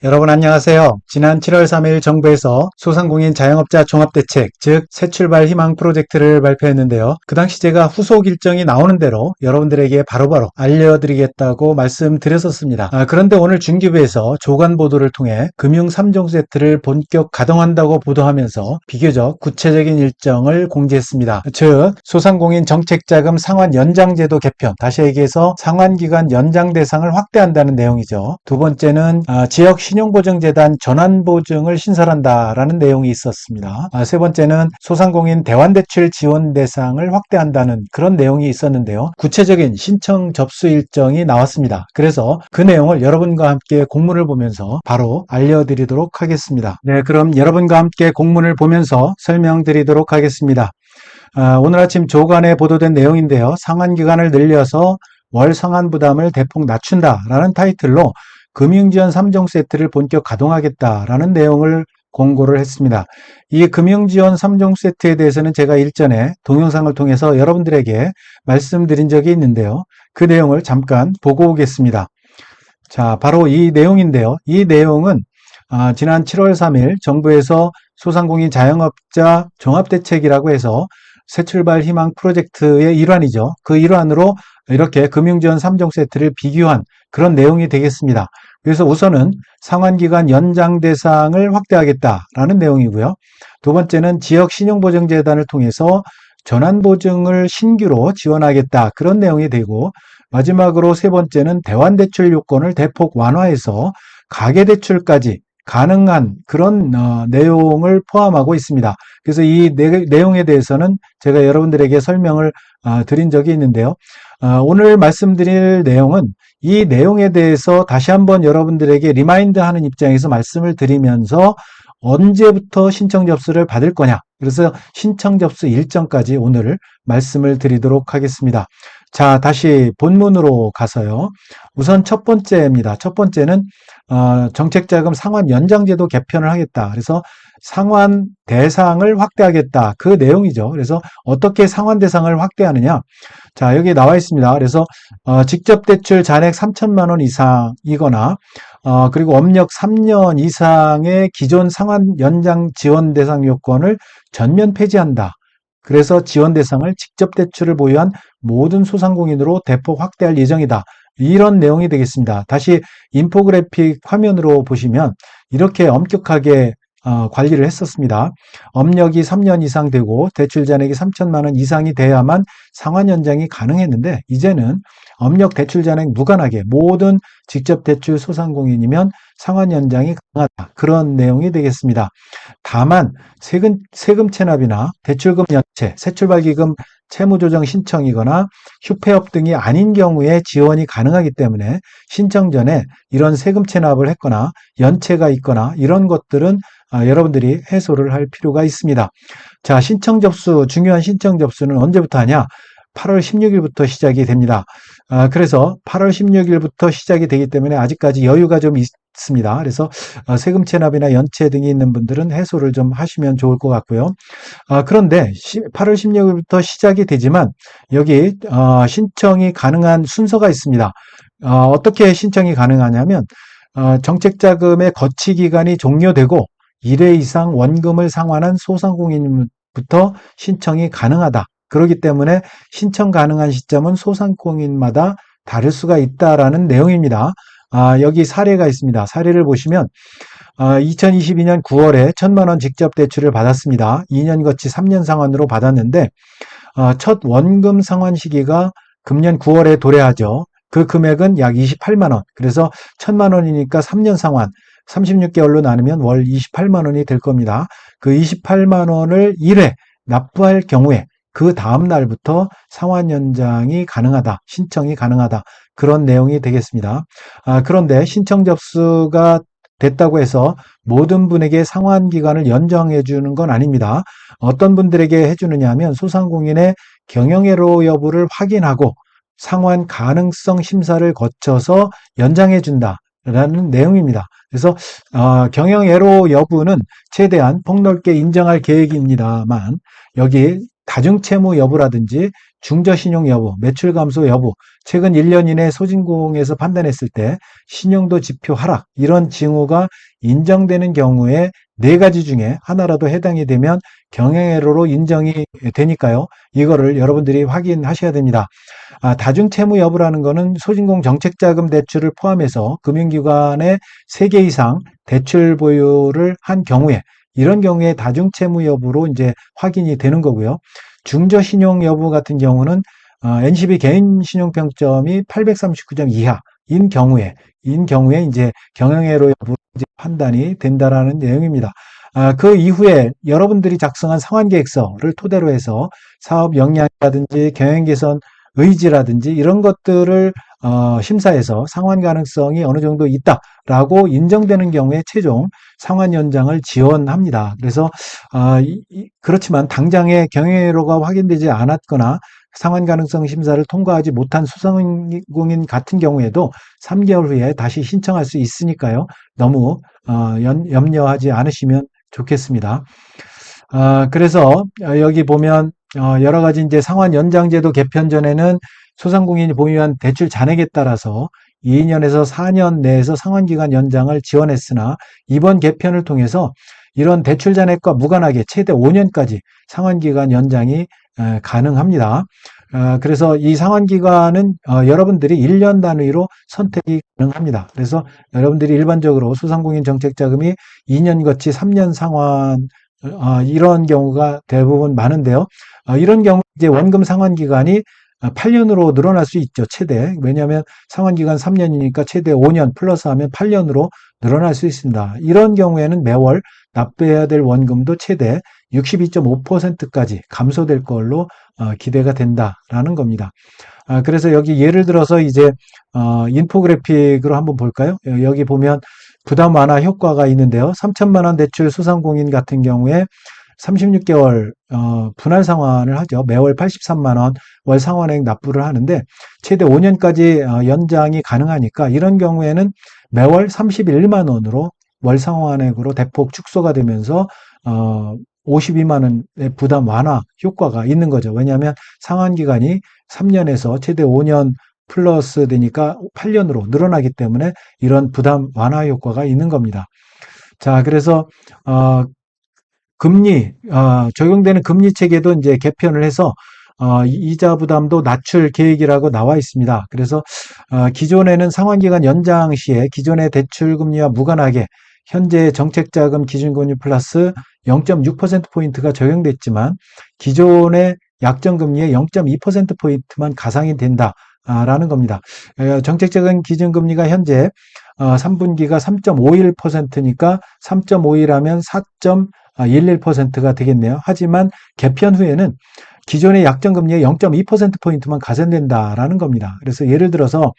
여러분 안녕하세요. 지난 7월 3일 정부에서 소상공인 자영업자 종합대책, 즉 새출발 희망 프로젝트를 발표했는데요. 그 당시 제가 후속 일정이 나오는 대로 여러분들에게 바로바로 알려드리겠다고 말씀드렸었습니다. 그런데 오늘 중기부에서 조간 보도를 통해 금융 3종 세트를 본격 가동한다고 보도하면서 비교적 구체적인 일정을 공지했습니다. 즉 소상공인 정책자금 상환 연장제도 개편, 다시 얘기해서 상환기간 연장 대상을 확대한다는 내용이죠. 두 번째는 지역 신용보증재단 전환보증을 신설한다라는 내용이 있었습니다. 세 번째는 소상공인 대환대출 지원 대상을 확대한다는 그런 내용이 있었는데요. 구체적인 신청 접수 일정이 나왔습니다. 그래서 그 내용을 여러분과 함께 공문을 보면서 바로 알려드리도록 하겠습니다. 네, 그럼 여러분과 함께 공문을 보면서 설명드리도록 하겠습니다. 오늘 아침 조간에 보도된 내용인데요. 상환기간을 늘려서 월 상환 부담을 대폭 낮춘다라는 타이틀로 금융지원 3종 세트를 본격 가동하겠다라는 내용을 공고를 했습니다. 이 금융지원 3종 세트에 대해서는 제가 일전에 동영상을 통해서 여러분들에게 말씀드린 적이 있는데요. 그 내용을 잠깐 보고 오겠습니다. 자, 바로 이 내용인데요. 이 내용은 지난 7월 3일 정부에서 소상공인 자영업자 종합대책이라고 해서 새출발 희망 프로젝트의 일환이죠. 그 일환으로 이렇게 금융지원 3종 세트를 비교한 그런 내용이 되겠습니다. 그래서 우선은 상환기간 연장 대상을 확대하겠다라는 내용이고요. 두 번째는 지역 신용보증재단을 통해서 전환보증을 신규로 지원하겠다, 그런 내용이 되고, 마지막으로 세 번째는 대환대출 요건을 대폭 완화해서 가계대출까지 가능한 그런 내용을 포함하고 있습니다. 그래서 이 내용에 대해서는 제가 여러분들에게 설명을 드린 적이 있는데요. 오늘 말씀드릴 내용은 이 내용에 대해서 다시 한번 여러분들에게 리마인드하는 입장에서 말씀을 드리면서 언제부터 신청 접수를 받을 거냐, 그래서 신청 접수 일정까지 오늘 말씀을 드리도록 하겠습니다. 자, 다시 본문으로 가서요. 우선 첫 번째입니다. 첫 번째는 정책자금 상환 연장제도 개편을 하겠다. 그래서 상환 대상을 확대하겠다, 그 내용이죠. 그래서 어떻게 상환 대상을 확대하느냐? 자, 여기 나와 있습니다. 그래서 직접 대출 잔액 3천만 원 이상이거나 그리고 업력 3년 이상의 기존 상환 연장 지원 대상 요건을 전면 폐지한다. 그래서 지원 대상을 직접 대출을 보유한 모든 소상공인으로 대폭 확대할 예정이다. 이런 내용이 되겠습니다. 다시 인포그래픽 화면으로 보시면 이렇게 엄격하게 관리를 했었습니다. 업력이 3년 이상 되고 대출 잔액이 3천만 원 이상이 돼야만 상환 연장이 가능했는데, 이제는 업력 대출 잔액 무관하게 모든 직접 대출 소상공인이면 상환 연장이 가능하다, 그런 내용이 되겠습니다. 다만 세금 체납이나 대출금 연체, 새출발기금 채무조정 신청이거나 휴폐업 등이 아닌 경우에 지원이 가능하기 때문에 신청 전에 이런 세금 체납을 했거나 연체가 있거나 이런 것들은 여러분들이 해소를 할 필요가 있습니다. 자, 신청 접수, 중요한 신청 접수는 언제부터 하냐? 8월 16일부터 시작이 됩니다. 그래서 8월 16일부터 시작이 되기 때문에 아직까지 여유가 좀 있습니다. 그래서 세금 체납이나 연체 등이 있는 분들은 해소를 좀 하시면 좋을 것 같고요. 그런데 8월 16일부터 시작이 되지만 여기 신청이 가능한 순서가 있습니다. 어떻게 신청이 가능하냐면 정책자금의 거치 기간이 종료되고 1회 이상 원금을 상환한 소상공인부터 신청이 가능하다. 그렇기 때문에 신청 가능한 시점은 소상공인마다 다를 수가 있다라는 내용입니다. 여기 사례가 있습니다. 사례를 보시면 2022년 9월에 1,000만 원 직접 대출을 받았습니다. 2년 거치 3년 상환으로 받았는데 첫 원금 상환 시기가 금년 9월에 도래하죠. 그 금액은 약 28만 원. 그래서 1,000만 원이니까 3년 상환, 36개월로 나누면 월 28만 원이 될 겁니다. 그 28만 원을 1회 납부할 경우에 그 다음 날부터 상환 연장이 가능하다, 신청이 가능하다, 그런 내용이 되겠습니다. 그런데 신청 접수가 됐다고 해서 모든 분에게 상환 기간을 연장해 주는 건 아닙니다. 어떤 분들에게 해주느냐 하면 소상공인의 경영애로 여부를 확인하고 상환 가능성 심사를 거쳐서 연장해 준다라는 내용입니다. 그래서 경영애로 여부는 최대한 폭넓게 인정할 계획입니다만, 여기 다중채무 여부라든지 중저신용 여부, 매출 감소 여부, 최근 1년 이내 소진공에서 판단했을 때 신용도 지표 하락 이런 징후가 인정되는 경우에 네 가지 중에 하나라도 해당이 되면 경영애로로 인정이 되니까요. 이거를 여러분들이 확인하셔야 됩니다. 다중채무 여부라는 거는 소진공 정책자금 대출을 포함해서 금융기관에 3개 이상 대출 보유를 한 경우에 이런 경우에 다중채무 여부로 이제 확인이 되는 거고요. 중저신용 여부 같은 경우는 NCB 개인 신용평점이 839점 이하인 경우에 이제 경영애로 여부 판단이 된다라는 내용입니다. 그 이후에 여러분들이 작성한 상환계획서를 토대로 해서 사업 역량이라든지 경영 개선 의지라든지 이런 것들을 심사해서 상환 가능성이 어느 정도 있다라고 인정되는 경우에 최종 상환 연장을 지원합니다. 그래서 그렇지만 당장에 경영애로가 확인되지 않았거나 상환 가능성 심사를 통과하지 못한 소상공인 같은 경우에도 3개월 후에 다시 신청할 수 있으니까요. 너무 염려하지 않으시면 좋겠습니다. 그래서 여기 보면 여러 가지 이제 상환 연장제도 개편 전에는 소상공인이 보유한 대출 잔액에 따라서 2년에서 4년 내에서 상환기간 연장을 지원했으나 이번 개편을 통해서 이런 대출 잔액과 무관하게 최대 5년까지 상환기간 연장이 가능합니다. 그래서 이 상환기간은 여러분들이 1년 단위로 선택이 가능합니다. 그래서 여러분들이 일반적으로 소상공인 정책자금이 2년 거치 3년 상환 이런 경우가 대부분 많은데요. 이런 경우 이제 원금 상환 기간이 8년으로 늘어날 수 있죠, 최대. 왜냐하면 상환 기간 3년이니까 최대 5년 플러스 하면 8년으로 늘어날 수 있습니다. 이런 경우에는 매월 납부해야 될 원금도 최대 62.5%까지 감소될 걸로 기대가 된다라는 겁니다. 그래서 여기 예를 들어서 이제 인포그래픽으로 한번 볼까요? 여기 보면 부담 완화 효과가 있는데요. 3천만 원 대출 소상공인 같은 경우에 36개월 분할 상환을 하죠. 매월 83만 원 월 상환액 납부를 하는데 최대 5년까지 연장이 가능하니까 이런 경우에는 매월 31만 원으로 월 상환액으로 대폭 축소가 되면서 52만 원의 부담 완화 효과가 있는 거죠. 왜냐하면 상환 기간이 3년에서 최대 5년 플러스 되니까 8년으로 늘어나기 때문에 이런 부담 완화 효과가 있는 겁니다. 자, 그래서 금리 적용되는 금리 체계도 이제 개편을 해서 이자 부담도 낮출 계획이라고 나와 있습니다. 그래서 기존에는 상환기간 연장 시에 기존의 대출 금리와 무관하게 현재 정책자금 기준금리 플러스 0.6%포인트가 적용됐지만 기존의 약정금리의 0.2%포인트만 가상이 된다라는 겁니다. 정책자금 기준금리가 현재 3분기가 3.51%니까 3.51하면 4.11%가 되겠네요. 하지만 개편 후에는 기존의 약정금리의 0.2%포인트만 가산된다라는 겁니다. 그래서 예를 들어서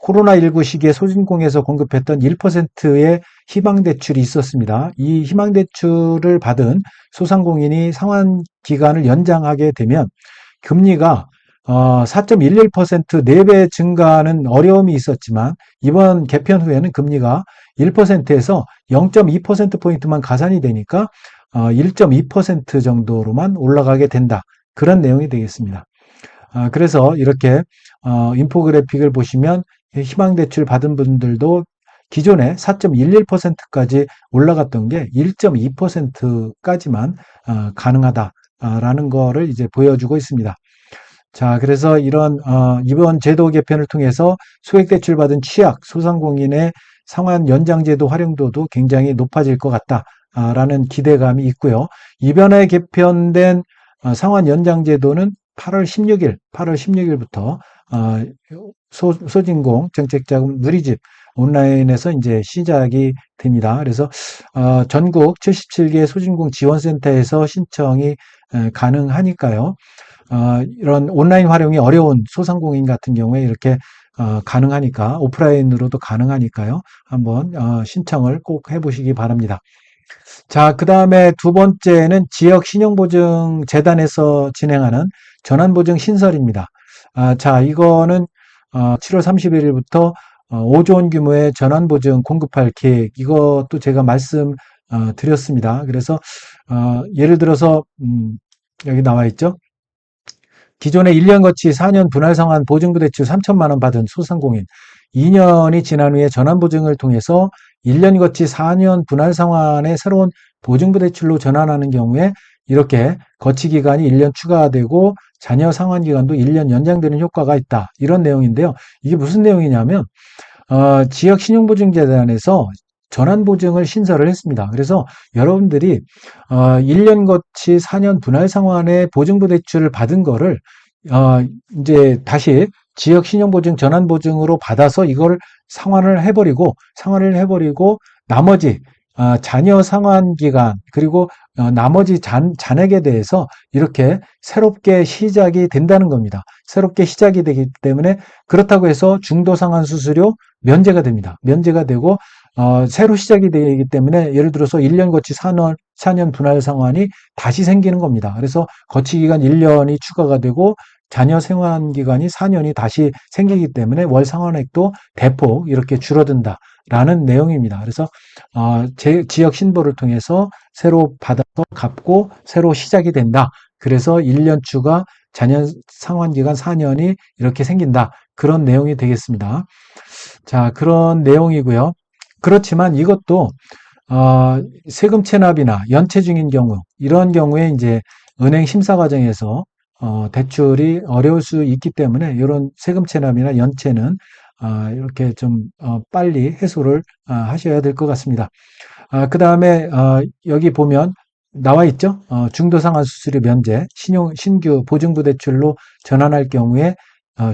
코로나19 시기에 소진공에서 공급했던 1%의 희망대출이 있었습니다. 이 희망대출을 받은 소상공인이 상환기간을 연장하게 되면 금리가 4.11% 4배 증가하는 어려움이 있었지만 이번 개편 후에는 금리가 1%에서 0.2%포인트만 가산이 되니까 1.2% 정도로만 올라가게 된다. 그런 내용이 되겠습니다. 그래서 이렇게 인포그래픽을 보시면 희망대출 받은 분들도 기존에 4.11%까지 올라갔던 게 1.2%까지만 가능하다라는 거를 이제 보여주고 있습니다. 자, 그래서 이런 이번 제도 개편을 통해서 소액대출 받은 취약 소상공인의 상환 연장제도 활용도도 굉장히 높아질 것 같다라는 기대감이 있고요. 이번에 개편된 상환 연장제도는 8월 16일부터 소진공 정책자금 누리집 온라인에서 이제 시작이 됩니다. 그래서 전국 77개 소진공 지원센터에서 신청이 가능하니까요. 이런 온라인 활용이 어려운 소상공인 같은 경우에 이렇게 가능하니까 오프라인으로도 가능하니까요. 한번 신청을 꼭 해보시기 바랍니다. 자, 그 다음에 두 번째는 지역신용보증재단에서 진행하는 전환보증 신설입니다. 자, 이거는 7월 31일부터 5조 원 규모의 전환보증 공급할 계획, 이것도 제가 말씀드렸습니다. 그래서 예를 들어서 여기 나와 있죠. 기존에 1년 거치 4년 분할 상환 보증부 대출 3천만 원 받은 소상공인 2년이 지난 후에 전환 보증을 통해서 1년 거치 4년 분할 상환의 새로운 보증부 대출로 전환하는 경우에 이렇게 거치 기간이 1년 추가되고 자녀 상환 기간도 1년 연장되는 효과가 있다. 이런 내용인데요. 이게 무슨 내용이냐면 지역신용보증재단에서 전환보증을 신설을 했습니다. 그래서 여러분들이 1년 거치 4년 분할 상환의 보증부 대출을 받은 거를 이제 다시 지역신용보증 전환보증으로 받아서 이걸 상환을 해버리고 나머지 자녀 상환 기간 그리고 나머지 잔액에 대해서 이렇게 새롭게 시작이 된다는 겁니다. 새롭게 시작이 되기 때문에 그렇다고 해서 중도상환 수수료 면제가 됩니다. 면제가 되고 새로 시작이 되기 때문에 예를 들어서 1년 거치 4년 분할 상환이 다시 생기는 겁니다. 그래서 거치 기간 1년이 추가가 되고 자녀 생활 기간이 4년이 다시 생기기 때문에 월 상환액도 대폭 이렇게 줄어든다라는 내용입니다. 그래서 지역 신보를 통해서 새로 받아서 갚고 새로 시작이 된다. 그래서 1년 추가 자녀 상환 기간 4년이 이렇게 생긴다. 그런 내용이 되겠습니다. 자, 그런 내용이고요. 그렇지만 이것도 세금 체납이나 연체 중인 경우 이런 경우에 이제 은행 심사 과정에서 대출이 어려울 수 있기 때문에 이런 세금 체납이나 연체는 이렇게 좀 빨리 해소를 하셔야 될 것 같습니다. 그 다음에 여기 보면 나와 있죠. 중도상환 수수료 면제, 신규 보증부 대출로 전환할 경우에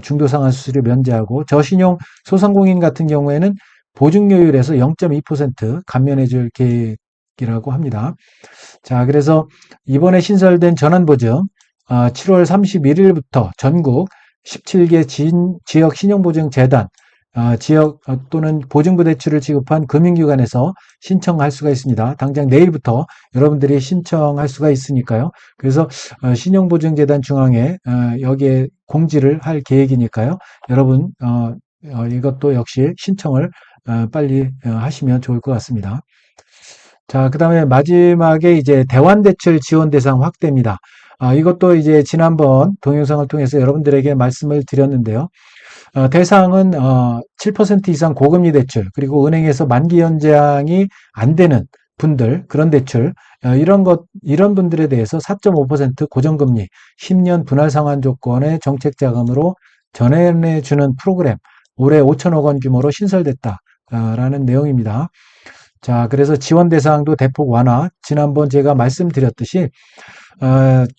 중도상환 수수료 면제하고 저신용 소상공인 같은 경우에는 보증료율에서 0.2% 감면해 줄 계획이라고 합니다. 자, 그래서 이번에 신설된 전환보증 7월 31일부터 전국 17개 지역 신용보증재단 지역 또는 보증부 대출을 지급한 금융기관에서 신청할 수가 있습니다. 당장 내일부터 여러분들이 신청할 수가 있으니까요. 그래서 신용보증재단 중앙에 여기에 공지를 할 계획이니까요. 여러분 이것도 역시 신청을 빨리 하시면 좋을 것 같습니다. 자, 그 다음에 마지막에 이제 대환대출 지원 대상 확대입니다. 이것도 이제 지난번 동영상을 통해서 여러분들에게 말씀을 드렸는데요. 대상은 7% 이상 고금리 대출, 그리고 은행에서 만기 연장이 안 되는 분들, 그런 대출, 이런 분들에 대해서 4.5% 고정금리, 10년 분할 상환 조건의 정책 자금으로 전환해 주는 프로그램, 올해 5천억 원 규모로 신설됐다라는 내용입니다. 자, 그래서 지원 대상도 대폭 완화. 지난번 제가 말씀드렸듯이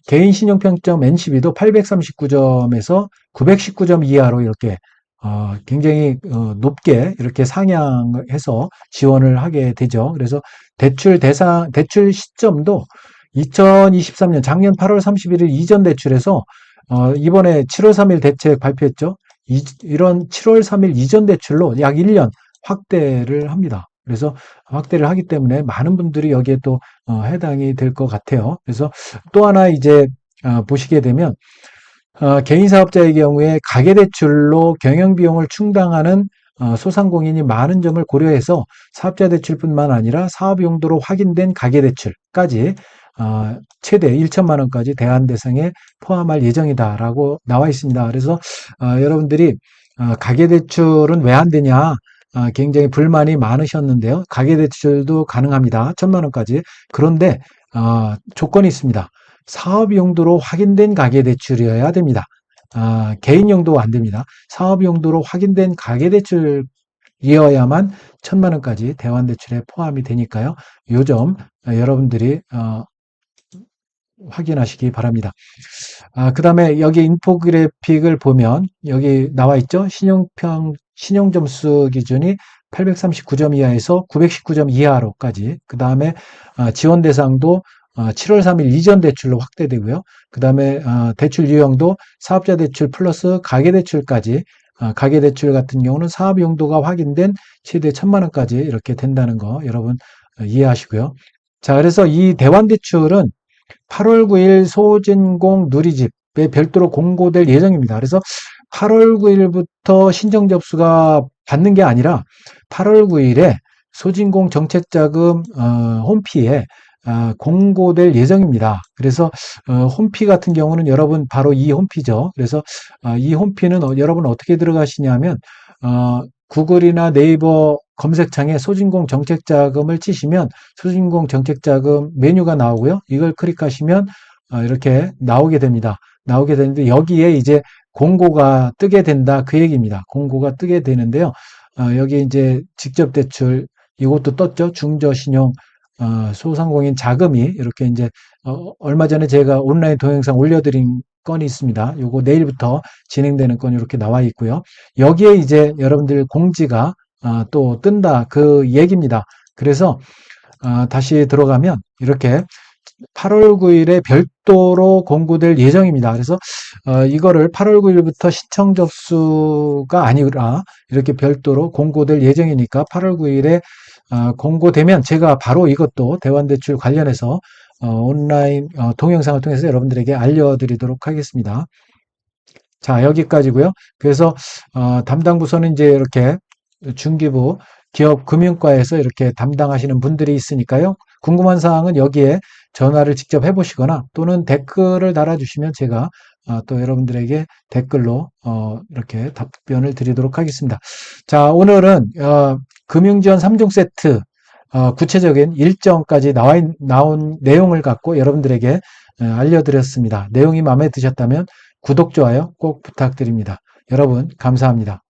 개인 신용평점 NCB도 839점에서 919점 이하로 이렇게 굉장히 높게 이렇게 상향해서 지원을 하게 되죠. 그래서 대출 시점도 2023년 작년 8월 31일 이전 대출에서 이번에 7월 3일 대책 발표했죠. 이런 7월 3일 이전 대출로 약 1년 확대를 합니다. 그래서 확대를 하기 때문에 많은 분들이 여기에 또 해당이 될 것 같아요. 그래서 또 하나 이제 보시게 되면 개인 사업자의 경우에 가계대출로 경영비용을 충당하는 소상공인이 많은 점을 고려해서 사업자 대출뿐만 아니라 사업 용도로 확인된 가계대출까지 최대 1천만 원까지 대안 대상에 포함할 예정이다라고 나와 있습니다. 그래서 여러분들이 가계대출은 왜 안 되냐? 굉장히 불만이 많으셨는데요. 가계대출도 가능합니다. 1천만 원까지. 그런데 조건이 있습니다. 사업 용도로 확인된 가계대출이어야 됩니다. 개인 용도 안 됩니다. 사업 용도로 확인된 가계대출이어야만 1천만 원까지 대환대출에 포함이 되니까요. 요 점 여러분들이 확인하시기 바랍니다. 그 다음에 여기 인포그래픽을 보면 여기 나와 있죠. 신용점수 기준이 839점 이하에서 919점 이하로까지. 그 다음에 지원 대상도 7월 3일 이전 대출로 확대되고요. 그 다음에 대출 유형도 사업자 대출 플러스 가계대출까지. 가계대출 같은 경우는 사업 용도가 확인된 최대 1천만 원까지 이렇게 된다는 거 여러분 이해하시고요. 자, 그래서 이 대환대출은 8월 9일 소진공 누리집에 별도로 공고될 예정입니다. 그래서 8월 9일부터 신청 접수가 받는 게 아니라 8월 9일에 소진공 정책자금 홈피에 공고될 예정입니다. 그래서 홈피 같은 경우는 여러분 바로 이 홈피죠. 그래서 이 홈피는 여러분 어떻게 들어가시냐면 구글이나 네이버 검색창에 소진공 정책자금을 치시면 소진공 정책자금 메뉴가 나오고요. 이걸 클릭하시면 이렇게 나오게 됩니다. 나오게 되는데 여기에 이제 공고가 뜨게 된다 그 얘기입니다. 공고가 뜨게 되는데요. 여기 이제 직접 대출 이것도 떴죠. 중저신용 소상공인 자금이 이렇게 이제 얼마 전에 제가 온라인 동영상 올려드린 건이 있습니다. 요거 내일부터 진행되는 건이 이렇게 나와 있고요. 여기에 이제 여러분들 공지가 또 뜬다 그 얘기입니다. 그래서 다시 들어가면 이렇게 8월 9일에 별도로 공고될 예정입니다. 그래서 이거를 8월 9일부터 신청 접수가 아니라 이렇게 별도로 공고될 예정이니까 8월 9일에 공고되면 제가 바로 이것도 대환대출 관련해서 온라인 동영상을 통해서 여러분들에게 알려드리도록 하겠습니다. 자, 여기까지고요. 그래서 담당 부서는 이제 이렇게 중기부 기업금융과에서 이렇게 담당하시는 분들이 있으니까요. 궁금한 사항은 여기에 전화를 직접 해보시거나 또는 댓글을 달아주시면 제가 또 여러분들에게 댓글로 이렇게 답변을 드리도록 하겠습니다. 자, 오늘은 금융지원 3종 세트 구체적인 일정까지 나온 내용을 갖고 여러분들에게 알려드렸습니다. 내용이 마음에 드셨다면 구독, 좋아요 꼭 부탁드립니다. 여러분 감사합니다.